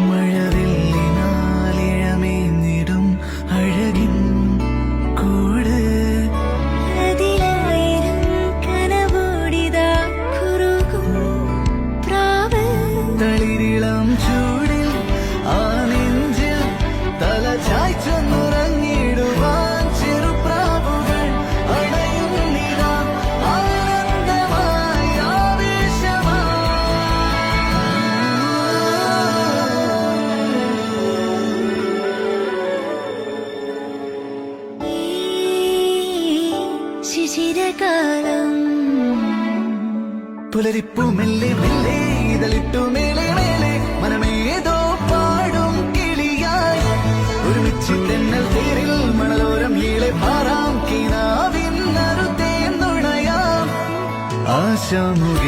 മഴവില്ലിനാലിഴമേഞ്ഞിടും അഴകിൻ കൂട് അതിലായിരം കനവോടിതാ കുറുകും പ്രാവ് തളിരിളം ചൂടിൽ ആ നെഞ്ചിൽ തല ചായ്ച്ചൊന്നുറങ്ങിടുവാൻ ചെറുപ്രാവുകൾ അണയുന്നിതാ ആനന്ദമായി ഈ ശിശിരകാലം പുലരിപ്പു മെല്ലെ മെല്ലെ ഇതളിട്ടു മേലെ മേലെ മനമേതോ പാടും കിളിയായി ഒരുമിച്ച് തെന്നൽ തേരിൽ മണലോരം ഈളെ പാറാം കിനാവിൻ നറുതേ നുണയാം ആശാമുഖ